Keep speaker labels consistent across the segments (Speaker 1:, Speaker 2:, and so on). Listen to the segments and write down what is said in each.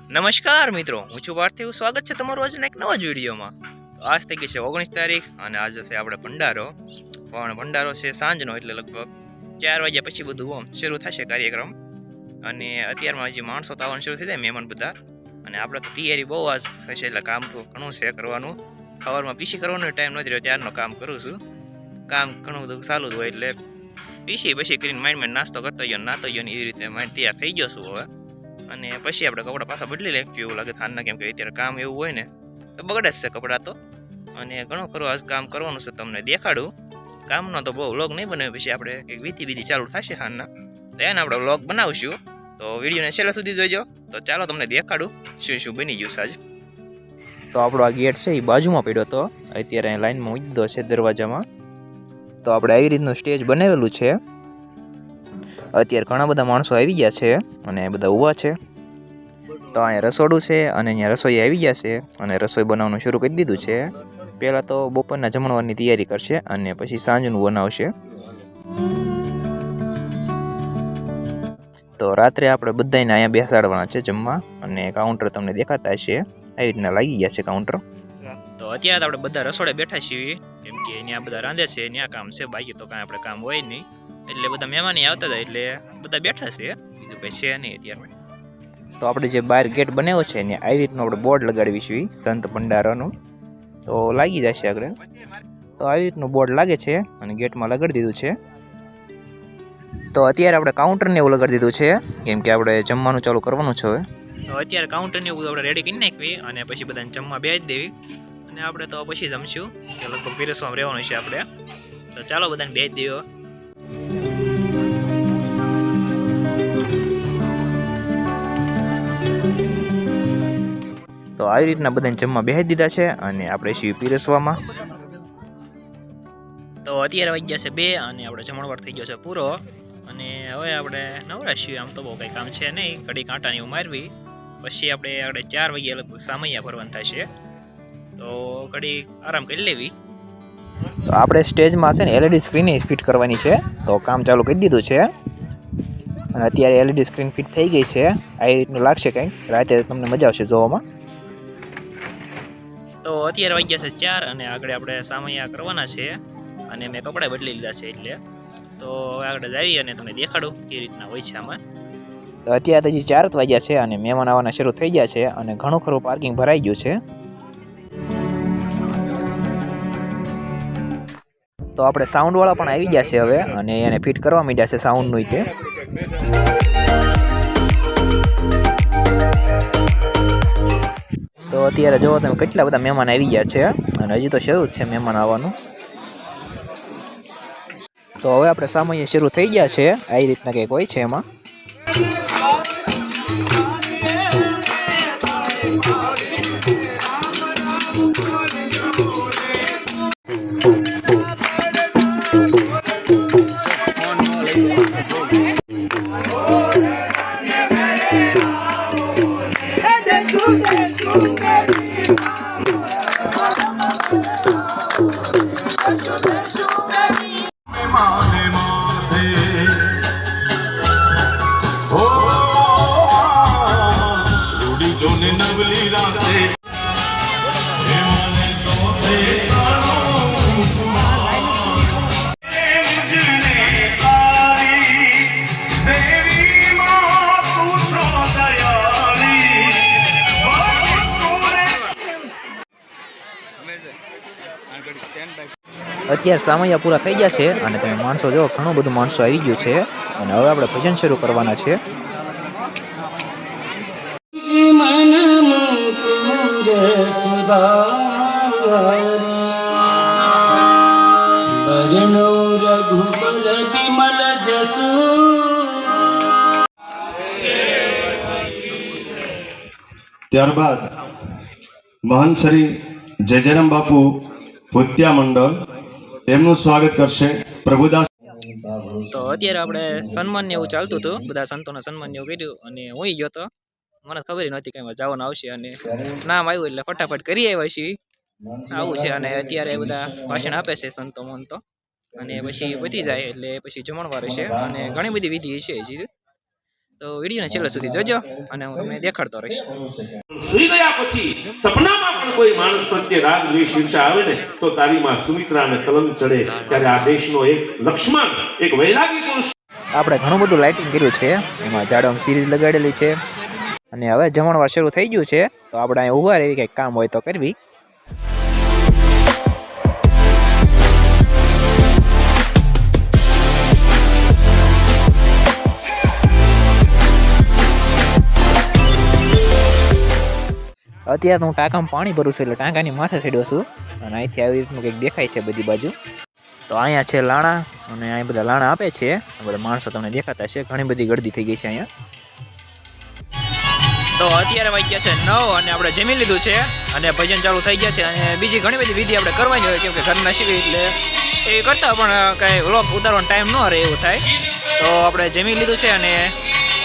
Speaker 1: નમસ્કાર મિત્રો, હું છું પાર્થિવ. સ્વાગત છે તમારું આજના એક નવા જ વિડીયોમાં. તો આજ થઈ ગઈ છે 19 તારીખ અને આજે છે આપણે ભંડારો. પણ ભંડારો છે સાંજનો, એટલે લગભગ 4 વાગ્યા પછી બધું આમ શરૂ થશે કાર્યક્રમ. અને અત્યારમાં હજી માણસો તો આવવાનું શરૂ થઈ જાય, મહેમાન બધા. અને આપણે તો તૈયારી બહુ આજ થશે, એટલે કામ તો ઘણું છે કરવાનું. સવારમાં પીસી કરવાનો ટાઈમ નથી રહ્યો, ત્યારનો કામ કરું છું. કામ ઘણું બધું ચાલુ જ હોય, એટલે પીસી કરીને માઇન્ડ નાસ્તો કરતો ગયો, નાતો ગયો ને એવી રીતે માઇન્ડ તૈયાર થઈ ગયો છું હવે. અને પછી આપણે કપડાં પાછા બદલી લઈશું એવું લાગે થાનના, કેમ કે અત્યારે કામ એવું હોય ને તો બગડે જ છે કપડાં તો. અને ઘણું ખરું આજ કામ કરવાનું છે, તમને દેખાડું. કામનો તો બહુ વ્લોગ નહીં બનાવ્યો, પછી આપણે એક વિધિ ચાલુ થશે હાલના, તો એને આપણે વ્લોગ બનાવશું. તો વિડીયોને છેલ્લા સુધી જોઈજો. તો ચાલો તમને દેખાડું શું બની ગયું સાજ. તો આપણો આ ગેટ છે એ બાજુમાં પડ્યો હતો, અત્યારે લાઈનમાં મૂકી દીધો છે દરવાજામાં. તો આપણે આવી રીતનું સ્ટેજ બનાવેલું છે. અત્યારે ઘણા બધા માણસો આવી ગયા છે અને બધા ઊભા છે. તો અહીંયા રસોડું છે અને અહીંયા રસોઈ આવી ગયા છે અને રસોઈ બનાવવાનું શરૂ કરી દીધું છે. પહેલાં તો બપોરના જમણવારની તૈયારી કરશે અને પછી સાંજનું બનાવશે. તો રાત્રે આપણે બધાને અહીંયા બેસાડવાના છે જમવા, અને કાઉન્ટર તમને દેખાતા હશે, આવી રીતના લાગી ગયા છે કાઉન્ટર. તો અત્યારે આપણે બધા રસોડે બેઠા છીએ, કેમ કે ત્યાં બધા રાંધે છે, ત્યાં કામ છે, બાકી તો કાંઈ આપણે કામ હોય નહીં. એટલે બધા મહેમાન આવતા હતા, એટલે બધા બેઠા છે, બીજું કંઈ છે નહીં અત્યારમાં. તો આપણે જે બહાર ગેટ બનાવ્યો છે ને આવી રીતનું આપણે બોર્ડ લગાડવીશું સંત ભંડારાનું, તો લાગી જશે આગળ. તો આવી રીતનું બોર્ડ લાગે છે અને ગેટમાં લગાડી દીધું છે. તો અત્યારે આપણે કાઉન્ટરને એવું લગાડી દીધું છે, કેમ કે આપણે જમવાનું ચાલુ કરવાનું છે હવે. તો અત્યારે કાઉન્ટરને એવું આપણે રેડી કરી નાખવી અને પછી બધાને જમવા બેસી દેવી. અને આપણે તો પછી જમશું, કે લગભગ પીરસવામાં રહેવાનું છે આપણે. તો ચાલો બધાને બેસી દેવો. તો આવી રીતના બધાને જમવા બેસી દીધા છે અને આપણે છીએ પીરસવામાં. તો અત્યારે વાગ્યા છે 2 અને આપણે જમણવાર થઈ ગયો છે પૂરો. અને હવે આપણે નવરા છીએ, આમ તો બહુ કંઈ કામ છે નહીં, કડી કાંટાની એવું મારવી. પછી આપણે 4 વાગ્યા લગભગ સામૈયા ભરવાનું થશે, તો કડી આરામ કરી લેવી. તો આપણે સ્ટેજમાં છે ને એલઈડી સ્ક્રીન ફિટ કરવાની છે, તો કામ ચાલુ કરી દીધું છે. અને અત્યારે એલઈડી સ્ક્રીન ફિટ થઈ ગઈ છે, આવી રીતનું લાગશે કંઈક, રાતે તમને મજા આવશે જોવામાં. તો અત્યારે વાગ્યા છે 4 અને આગળ આપણે સામૈયા કરવાના છે અને મેં કપડાં બદલી લીધા છે, એટલે તો આગળ જઈએ અને તમને દેખાડું કેવી રીતના હોય છે આમાં. તો અત્યારે હજી 4 વાગ્યા છે અને મહેમાન આવવાના શરૂ થઈ ગયા છે અને ઘણું ખરું પાર્કિંગ ભરાઈ ગયું છે. તો આપણે સાઉન્ડવાળા પણ આવી ગયા છે હવે, અને એને ફિટ કરવા માંડ્યા છે સાઉન્ડનું તે. તો અત્યારે જોવો તમે કેટલા બધા મહેમાન આવી ગયા છે અને હજી તો શરૂ જ છે મહેમાન આવવાનું. તો હવે આપણે સામૈયા શરૂ થઈ ગયા છે, આવી રીતના કંઈક હોય છે એમાં. અત્યારે સામૈયા પૂરા થઈ ગયા છે અને તમે માણસો જો ઘણું બધું માણસો આવી ગયું છે અને હવે આપણે ભજન શરૂ કરવાના છે.
Speaker 2: ત્યારબાદ મહંત શ્રી જયરામ બાપુ ભૂત્યા મંડળ એમનું સ્વાગત કરશે પ્રભુદાસ.
Speaker 1: તો અત્યારે આપણે સન્માન ને એવું ચાલતું હતું, બધા સંતોના સન્માન ને એવું કર્યું અને હું ગયો તો, મને ખબર નહોતી કે જવાનું આવશે અને નામ આવ્યું એટલે ફટાફટ કરી આવ્યા છીએ. આવું છે અને અત્યારે બધા ભાષણ આપે છે સંતો મહંતો, અને પછી પતી જાય એટલે પછી જમણવાર છે અને ઘણી બધી વિધિ છે હજી. તો તો વિડીયોને છેલ્લે સુધી જોજો અને હું તમને દેખાડતો રહીશ.
Speaker 3: સુઈ ગયા પછી સપનામાં પણ કોઈ માણસ પ્રત્યે રાગ દ્વેષ ઈર્ષા આવે ને તો તારી માં સુમિત્રાને કલંક ચડે. ત્યારે આ દેશનો એક લક્ષ્મણ, એક વૈરાગી પુરુષ
Speaker 1: આપણે ઘણું બધું લાઇટિંગ કર્યું છે, એમાં જાડોમ સિરીઝ લગાડેલી છે અને હવે જમણવાર શરૂ થઈ ગયું છે. તો આપણે અહીંયા ઊભા રહેવી, કંઈક કામ હોય તો કરવી. અત્યારે તો હું ટાંકામાં પાણી ભરું છું એટલે ટાંકાની માથે ચડ્યો છું અને અહીંથી આવી રીતનું કંઈક દેખાય છે બધી બાજુ. તો અહીંયા છે લાણા અને અહીં બધા લાણા આપે છે. આ બધા માણસો તમને દેખાતા છે, ઘણી બધી ગળદી થઈ ગઈ છે અહીંયા. તો અત્યારે વાગ્યા છે 9 અને આપણે જમી લીધું છે અને ભજન ચાલુ થઈ ગયા છે અને બીજી ઘણી બધી વિધિ આપણે કરવાની હોય કેમ કે ઘરના શીખી એટલે એ કરતા પણ કાંઈ વ્લોગ ઉતારવાનો ટાઈમ ન રહે એવું થાય. તો આપણે જમી લીધું છે અને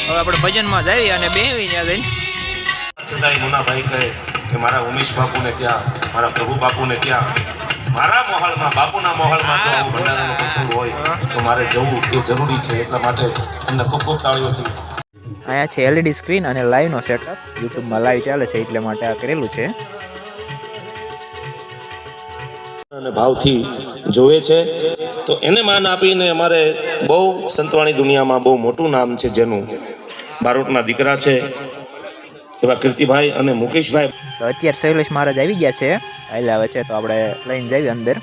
Speaker 1: હવે આપણે ભજનમાં જઈએ અને બેસી ત્યાં જઈને
Speaker 3: છતાંય મુનાભાઈ કહે કે મારા ઉમેશ બાપુને ત્યાં, મારા પ્રભુ બાપુને ત્યાં, મારા મોહલમાં, બાપુના મોહલમાં જો આવું ભંડારાનો પ્રસંગ હોય તો મારે જવું એ જરૂરી છે. એટલા માટે એમને ખૂબ ખૂબ તાળીઓથી.
Speaker 1: અહીંયા છે LED સ્ક્રીન અને લાઈવનો સેટઅપ, યુટ્યુબમાં લાઈવ ચાલે છે એટલે માટે આ કરેલું છે.
Speaker 3: અને ભાવથી જોવે છે તો એને માન આપીને અમારે બહુ સંતવાણી દુનિયામાં બહુ મોટું નામ છે જેનું. બારોટના દીકરા છે એવા કીર્તિભાઈ અને મુકેશભાઈ.
Speaker 1: તો અત્યારે શૈલેષ મહારાજ આવી ગયા છે, એટલે આવે છે તો આપણે લઈને જઈએ અંદર.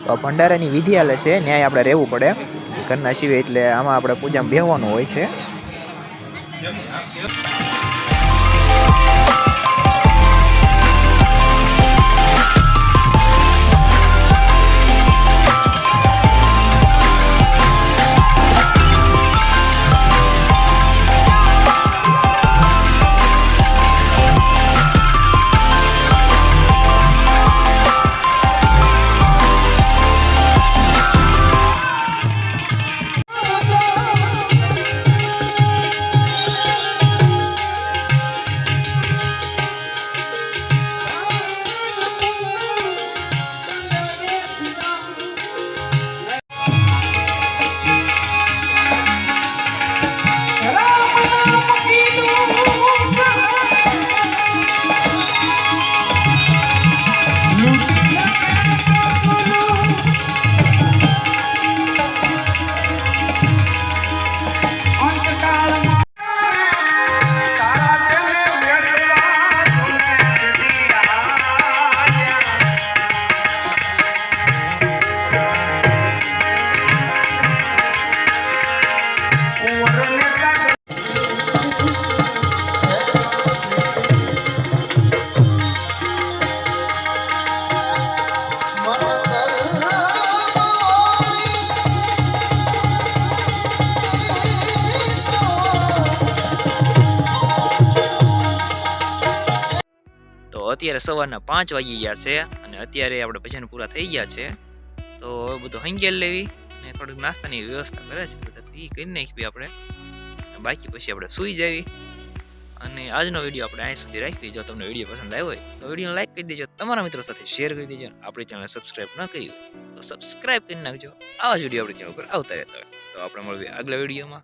Speaker 1: તો ભંડારાની વિધિ હાલે છે, ન્યાય આપણે રહેવું પડે ઘરના સિવાય, એટલે આમાં આપણે પૂજામાં બેહવાનું હોય છે. અત્યારે સવારના 5 વાગી ગયા છે અને અત્યારે આપણે ભજન પૂરા થઈ ગયા છે. તો બધું હંગેલ લેવી અને થોડીક નાસ્તાની વ્યવસ્થા કરે છે બધા, એ કરી નાખવી આપણે, બાકી પછી આપણે સૂઈ જવી. અને આજનો વિડીયો આપણે અહીં સુધી રાખવી. જો તમને વિડીયો પસંદ આવ્યો હોય તો વિડીયોને લાઈક કરી દેજો, તમારા મિત્રો સાથે શેર કરી દેજો. આપણી ચેનલ સબસ્ક્રાઈબ ન કરી હોય તો સબસ્ક્રાઈબ કરી નાખજો. આવા જ વિડીયો આપણી ચેનલ પર આવતા રહેતા હોય. તો આપણે મળીએ આગલા વિડીયોમાં.